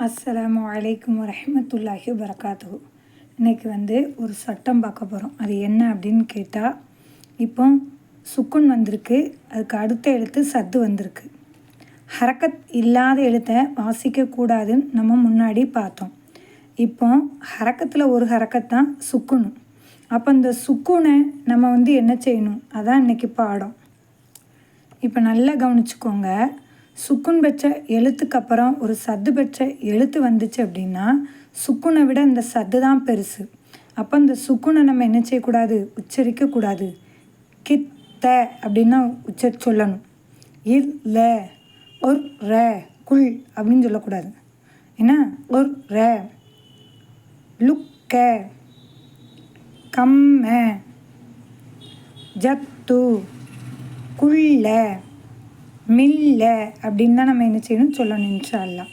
அஸ்ஸலாமு அலைக்கும் வரஹ்மத்துல்லாஹி வபரகாத்துஹு. இன்றைக்கி ஒரு சட்டம் பார்க்க போகிறோம். அது என்ன அப்படின்னு கேட்டால், இப்போ சுக்குன் வந்திருக்கு, அதுக்கு அடுத்த எழுத்து சத்து வந்திருக்கு. ஹரக்கத் இல்லாத எழுத்தை வாசிக்கக்கூடாதுன்னு நம்ம முன்னாடி பார்த்தோம். இப்போ ஹரக்கத்தில் ஒரு ஹரக்கத் தான் சுக்குனு. அப்போ இந்த சுக்குனை நம்ம என்ன செய்யணும், அதான் இன்றைக்கி பாடம். இப்போ நல்லா கவனிச்சுக்கோங்க. சுக்குன் பெற்ற எழுத்துக்கு அப்புறம் ஒரு சத்து பெற்ற எழுத்து வந்துச்சு அப்படின்னா சுக்குனை விட இந்த சத்து தான் பெருசு. அப்போ இந்த சுக்குனை நம்ம என்ன செய்யக்கூடாது, உச்சரிக்கக்கூடாது. கித்த அப்படின்னா சொல்லணும். இல்ல ஒரு ர குல் அப்படின்னு சொல்லக்கூடாது. ஏன்னா ஒரு ர லுக்க கம்ம ஜத்து குள்ள மில்ல அப்படின்னு தான் நம்ம என்ன செய்யணும் சொல்லணும் இன்ஷா அல்லாஹ்.